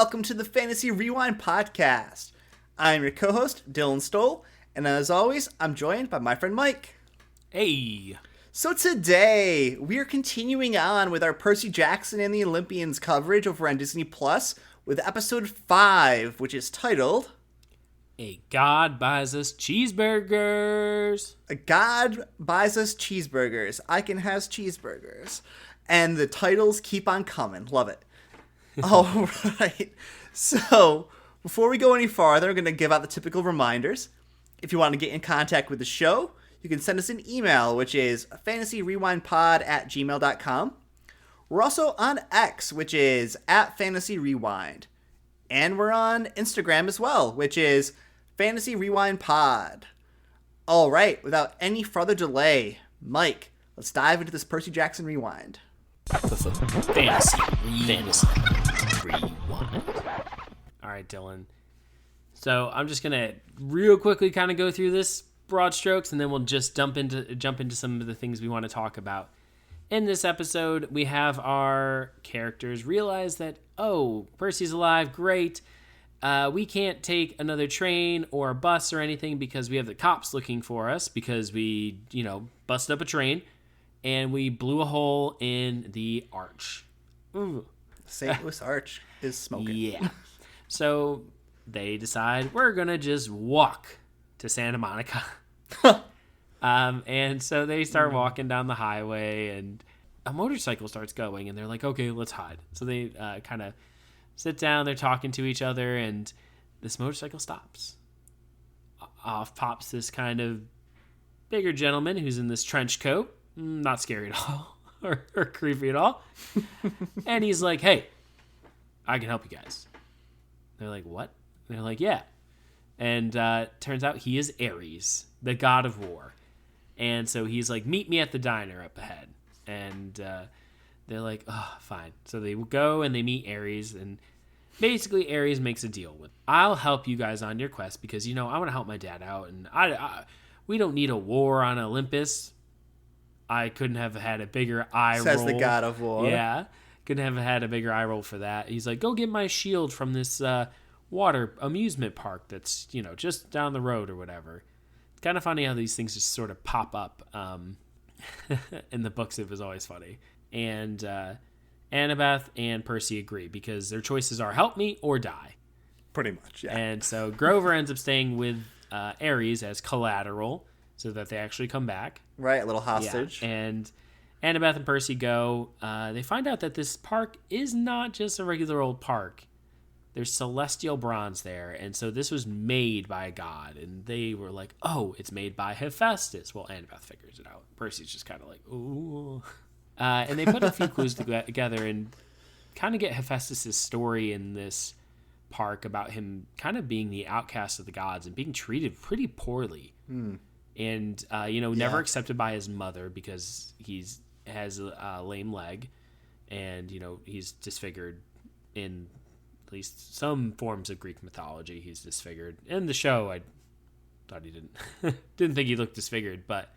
welcome to the Fantasy Rewind podcast. I'm your co-host, Dylan Stoll, and as always, I'm joined by my friend Mike. Hey! So today, we are continuing on with our Percy Jackson and the Olympians coverage over on Disney Plus with episode 5, which is titled... A God Buys Us Cheeseburgers! A God Buys Us Cheeseburgers. I can has cheeseburgers. And the titles keep on coming. Love it. All right. So, before we go any farther, I'm going to give out the typical reminders. If you want to get in contact with the show, you can send us an email, which is fantasyrewindpod@gmail.com. We're also on X, which is @fantasyrewind. And we're on Instagram as well, which is Fantasy Rewind Pod. All right, without any further delay, Mike, let's dive into this Percy Jackson rewind. Fantasy Rewind. All right, Dylan. So I'm just gonna real quickly kind of go through this broad strokes, and then we'll just jump into some of the things we want to talk about. In this episode, we have our characters realize that, oh, Percy's alive, great. We can't take another train or a bus or anything because we have the cops looking for us because we, busted up a train and we blew a hole in the arch. Ooh. St. Louis Arch is smoking. Yeah. So they decide we're going to just walk to Santa Monica. And so they start walking down the highway and a motorcycle starts going and they're like, okay, let's hide. So they kind of sit down, they're talking to each other, and this motorcycle stops. Off pops this kind of bigger gentleman who's in this trench coat. Not scary at all or creepy at all. And he's like, hey, I can help you guys. They're like, what? And they're like, yeah. And turns out he is Ares, the god of war. And so he's like, meet me at the diner up ahead. And they're like, oh, fine. So they go and they meet Ares. And basically Ares makes a deal with, I'll help you guys on your quest because, I want to help my dad out. And we don't need a war on Olympus. I couldn't have had a bigger eye roll. Says the god of war. Yeah. Couldn't have had a bigger eye roll for that. He's like, go get my shield from this water amusement park that's, just down the road or whatever. It's kind of funny how these things just sort of pop up. In the books, it was always funny. And Annabeth and Percy agree because their choices are help me or die. Pretty much, yeah. And so Grover ends up staying with Ares as collateral so that they actually come back. Right, a little hostage. Yeah. And Annabeth and Percy go. They find out that this park is not just a regular old park. There's celestial bronze there, and so this was made by a god, and they were like, oh, it's made by Hephaestus. Well, Annabeth figures it out. Percy's just kind of like, ooh. And they put a few clues together and kind of get Hephaestus' story in this park about him kind of being the outcast of the gods and being treated pretty poorly. And, never accepted by his mother because has a lame leg, and, he's disfigured in at least some forms of Greek mythology. He's disfigured. In the show, I thought he didn't think he looked disfigured, but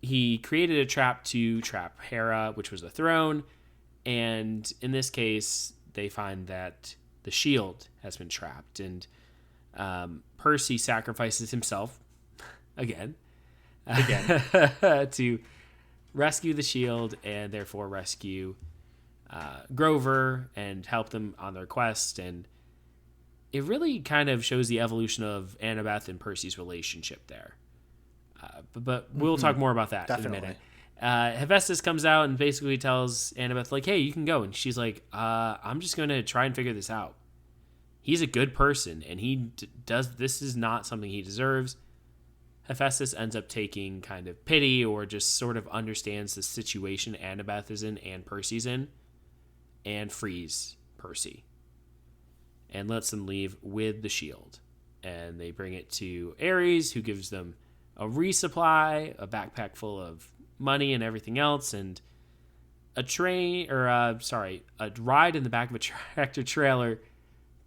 he created a trap to trap Hera, which was the throne, and in this case, they find that the shield has been trapped, and Percy sacrifices himself again to rescue the shield and therefore rescue Grover and help them on their quest. And it really kind of shows the evolution of Annabeth and Percy's relationship there. But we'll talk more about that in a minute. Hephaestus comes out and basically tells Annabeth, like, hey, you can go. And she's like, I'm just going to try and figure this out. He's a good person, and he does. This is not something he deserves. Hephaestus ends up taking kind of pity or just sort of understands the situation Annabeth is in and Percy's in and frees Percy and lets them leave with the shield. And they bring it to Ares, who gives them a resupply, a backpack full of money and everything else, and a ride in the back of a tractor trailer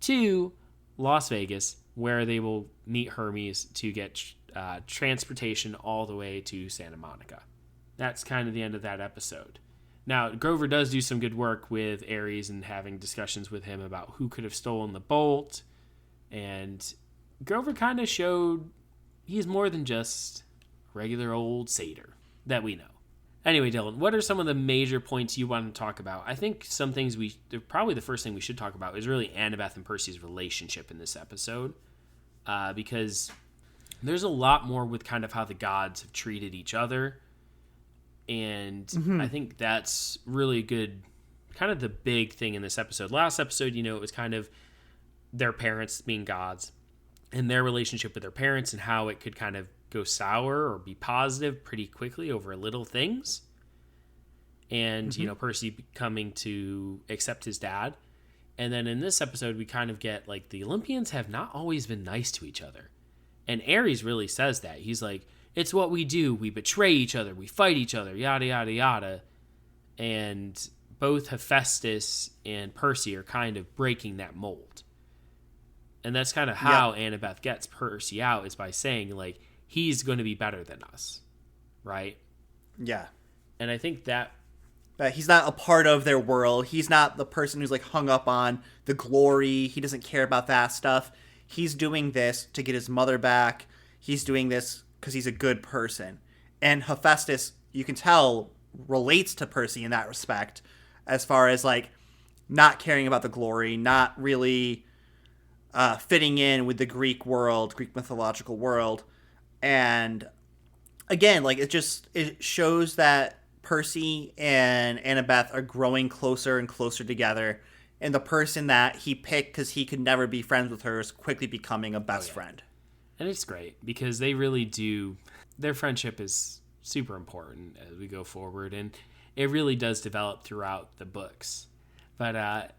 to Las Vegas, where they will meet Hermes to get transportation all the way to Santa Monica. That's kind of the end of that episode. Now, Grover does do some good work with Ares and having discussions with him about who could have stolen the bolt. And Grover kind of showed he's more than just a regular old satyr that we know. Anyway, Dylan, what are some of the major points you want to talk about? I think some things probably the first thing we should talk about is really Annabeth and Percy's relationship in this episode. Because there's a lot more with kind of how the gods have treated each other. And I think that's really good, kind of the big thing in this episode. Last episode, it was kind of their parents being gods and their relationship with their parents and how it could kind of go sour or be positive pretty quickly over little things. And, Percy coming to accept his dad. And then in this episode, we kind of get like the Olympians have not always been nice to each other. And Ares really says that. He's like, it's what we do. We betray each other. We fight each other, yada, yada, yada. And both Hephaestus and Percy are kind of breaking that mold. And that's kind of how Annabeth gets Percy out, is by saying, like, he's going to be better than us, right? Yeah. And I think that he's not a part of their world. He's not the person who's like hung up on the glory. He doesn't care about that stuff. He's doing this to get his mother back. He's doing this because he's a good person. And Hephaestus, you can tell, relates to Percy in that respect, as far as like not caring about the glory, not really fitting in with the Greek mythological world. And again, like it shows that Percy and Annabeth are growing closer and closer together, and the person that he picked because he could never be friends with her is quickly becoming a best friend. And it's great because they really do. Their friendship is super important as we go forward, and it really does develop throughout the books. But I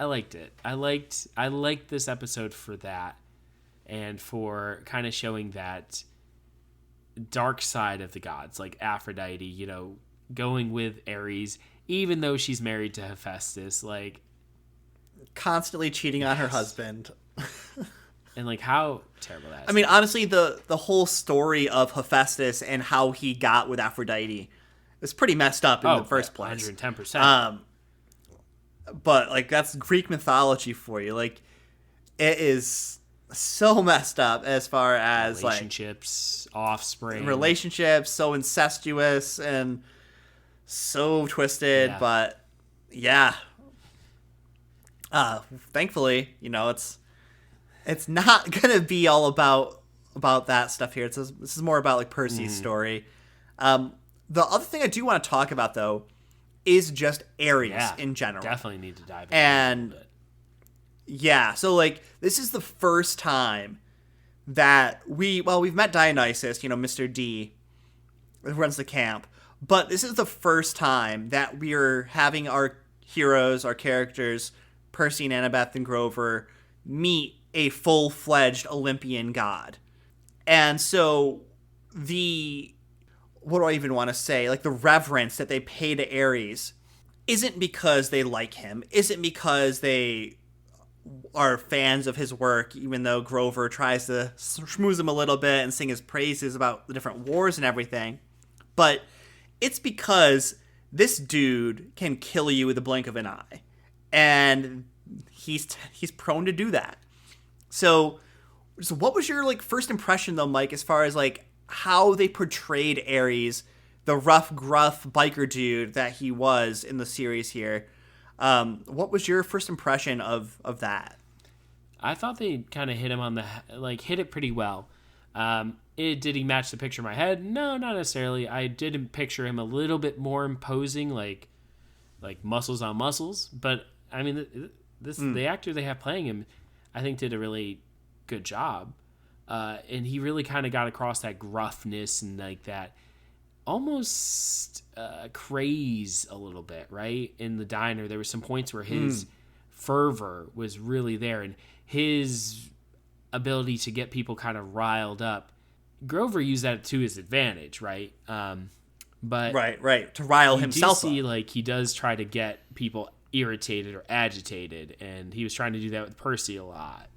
liked it. I liked this episode for that, and for kind of showing that dark side of the gods, like Aphrodite, going with Ares, even though she's married to Hephaestus, like constantly cheating on her husband. And like how terrible that is. I mean, honestly, the whole story of Hephaestus and how he got with Aphrodite is pretty messed up in the first place. 110%. But like that's Greek mythology for you. Like it is so messed up as far as relationships, offspring, so incestuous and so twisted. Yeah. But yeah, thankfully, it's not gonna be all about that stuff here. This is more about like Percy's story. The other thing I do want to talk about though is just Ares in general. Definitely need to dive in and a little bit. Yeah, so like this is the first time that we've met Dionysus, Mr. D, who runs the camp, but this is the first time that we're having our heroes, our characters, Percy and Annabeth and Grover, meet a full-fledged Olympian god. And so what do I even want to say? Like the reverence that they pay to Ares isn't because they like him, isn't because they are fans of his work, even though Grover tries to schmooze him a little bit and sing his praises about the different wars and everything. But it's because this dude can kill you with the blink of an eye. And he's prone to do that. So what was your first impression though, Mike, as far as how they portrayed Ares, the rough, gruff biker dude that he was in the series here? What was your first impression of that? I thought they kind of hit him on hit it pretty well. Did he match the picture in my head? No, not necessarily. I did picture him a little bit more imposing, like muscles on muscles. But I mean, the actor they have playing him, I think, did a really good job. And he really kind of got across that gruffness and that almost craze a little bit, right? In the diner, there were some points where his fervor was really there, and his ability to get people kind of riled up. Grover used that to his advantage, right? But right, to rile himself up. You see, he does try to get people irritated or agitated, and he was trying to do that with Percy a lot.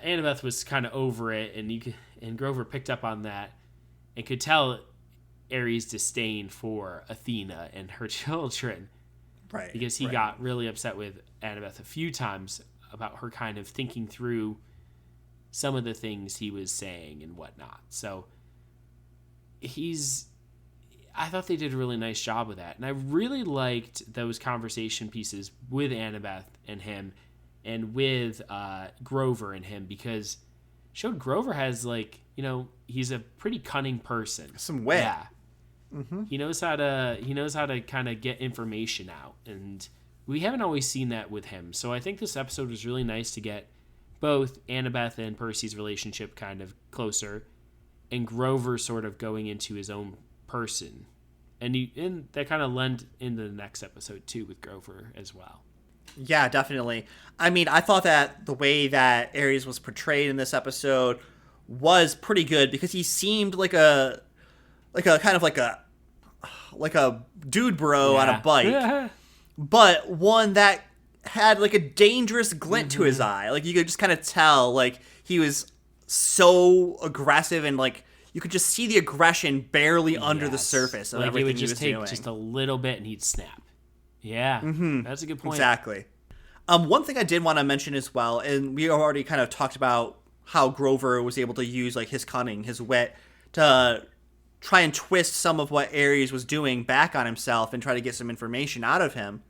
Annabeth was kind of over it, and Grover picked up on that and could tell Ares' disdain for Athena and her children. Right. Because he got really upset with Annabeth a few times about her kind of thinking through some of the things he was saying and whatnot. So I thought they did a really nice job with that. And I really liked those conversation pieces with Annabeth and him and with Grover and him, because showed Grover has, like, you know, he's a pretty cunning person. Some wit. Yeah. Mm-hmm. He knows how to kind of get information out, and we haven't always seen that with him. So I think this episode was really nice to get both Annabeth and Percy's relationship kind of closer, and Grover sort of going into his own person, and that kind of led into the next episode too with Grover as well. Yeah, definitely. I mean, I thought that the way that Ares was portrayed in this episode was pretty good, because he seemed like a kind of like a dude bro on a bike, but one that had like a dangerous glint to his eye. Like, you could just kind of tell, like, he was so aggressive, and like you could just see the aggression barely under the surface of like everything it would just he was take doing. just a little bit and he'd snap. Yeah, that's a good point. Exactly. One thing I did want to mention as well, and we already kind of talked about how Grover was able to use like his cunning, his wit, to try and twist some of what Ares was doing back on himself and try to get some information out of him.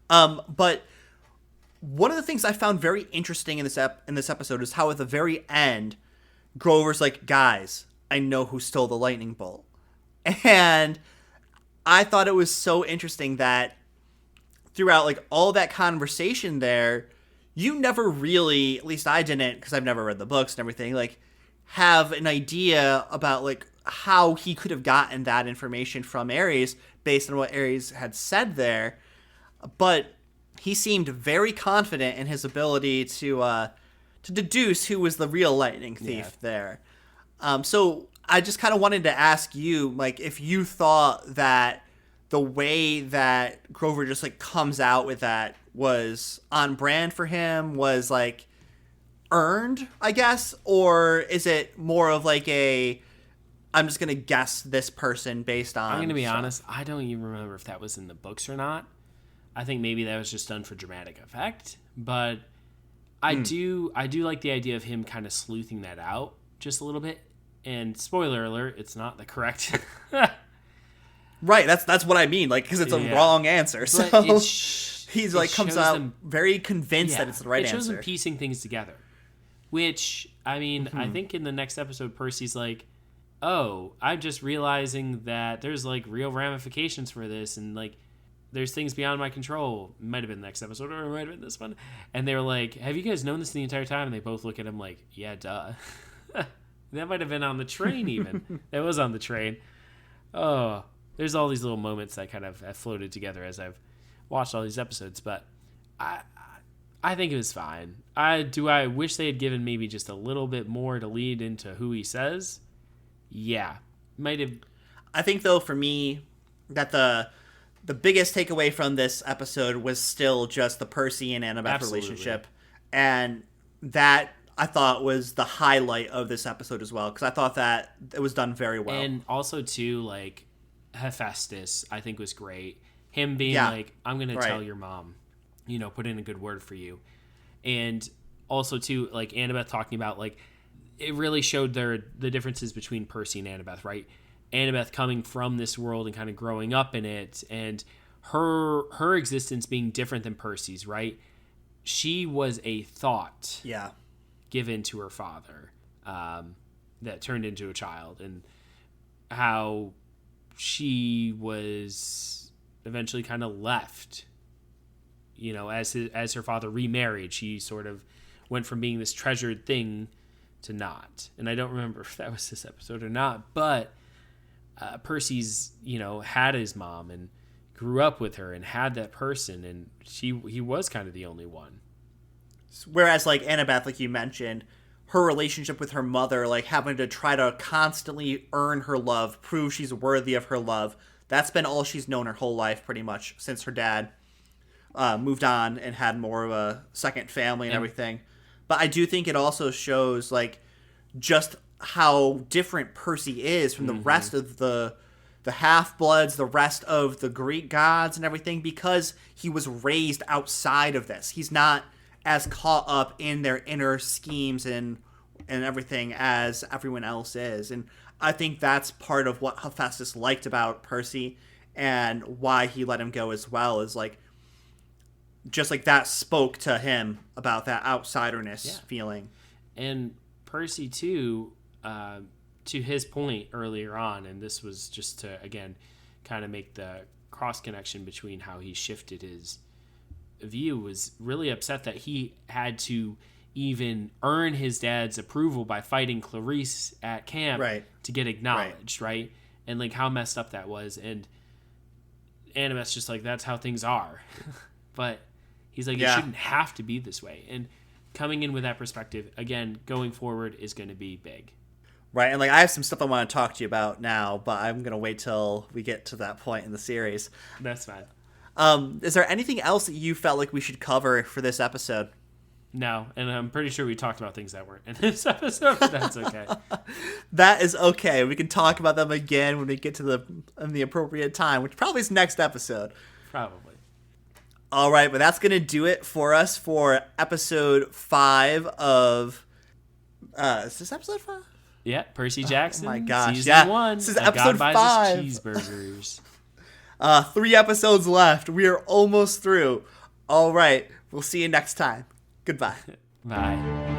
But one of the things I found very interesting in this episode is how at the very end, Grover's like, "Guys, I know who stole the lightning bolt," and I thought it was so interesting that throughout like all that conversation there, you never really, at least I didn't, because I've never read the books and everything, like have an idea about like how he could have gotten that information from Ares based on what Ares had said there. But he seemed very confident in his ability to deduce who was the real lightning thief there. So I just kind of wanted to ask you, like, if you thought that the way that Grover just like comes out with that was on brand for him, was like earned, I guess, or is it more of like I'm just gonna guess this person based on. I'm gonna be honest, I don't even remember if that was in the books or not. I think maybe that was just done for dramatic effect, but I do like the idea of him kind of sleuthing that out just a little bit. And spoiler alert, it's not the correct. Right, that's what I mean, like, because it's a wrong answer. So he's like comes out very convinced that it's the right answer. It shows him piecing things together, which I mean, I think in the next episode, Percy's like, "Oh, I'm just realizing that there's like real ramifications for this, and like there's things beyond my control." It might have been the next episode, or it might have been this one. And they were like, "Have you guys known this the entire time?" And they both look at him like, "Yeah, duh." That might have been on the train, even. That was on the train. Oh. There's all these little moments that kind of have floated together as I've watched all these episodes, but I think it was fine. I wish they had given maybe just a little bit more to lead into who he says. Yeah, might have. I think though, for me, that the biggest takeaway from this episode was still just the Percy and Annabeth relationship, and that I thought was the highlight of this episode as well, because I thought that it was done very well. And also too, like, Hephaestus, I think, was great. Him being like, "I'm going to tell your mom, you know, put in a good word for you." And also, too, like, Annabeth talking about, like, it really showed the differences between Percy and Annabeth, right? Annabeth coming from this world and kind of growing up in it, and her existence being different than Percy's, right? She was a thought given to her father that turned into a child, and how she was eventually kind of left, you know, as her father remarried. She sort of went from being this treasured thing to not. And I don't remember if that was this episode or not, but Percy's, you know, had his mom and grew up with her and had that person, and he was kind of the only one. Whereas, like, Annabeth, like you mentioned, her relationship with her mother, like having to try to constantly earn her love, prove she's worthy of her love. That's been all she's known her whole life, pretty much, since her dad moved on and had more of a second family and everything. But I do think it also shows, like, just how different Percy is from the rest of the the half-bloods, the rest of the Greek gods and everything, because he was raised outside of this. He's not as caught up in their inner schemes and everything as everyone else is. And I think that's part of what Hephaestus liked about Percy and why he let him go as well, is like, just like that spoke to him about that outsiderness feeling. And Percy too, to his point earlier on, and this was just to, again, kind of make the cross connection between how he shifted his view, was really upset that he had to even earn his dad's approval by fighting Clarice at camp to get acknowledged, right? And like how messed up that was. And Animus just like, that's how things are. But he's like, it shouldn't have to be this way. And coming in with that perspective, again, going forward is going to be big. Right, and like I have some stuff I want to talk to you about now, but I'm going to wait till we get to that point in the series. That's fine. Is there anything else that you felt like we should cover for this episode? No, and I'm pretty sure we talked about things that weren't in this episode, but that's okay. That is okay. We can talk about them again when we get to the appropriate time, which probably is next episode. Probably. All right, but that's going to do it for us for episode 5 of... is this episode 5? Yeah, Percy Jackson. Oh my gosh, Season 1. This is episode God 5. Buys Us Cheeseburgers. 3 episodes left. We are almost through. All right, we'll see you next time. Goodbye. Bye.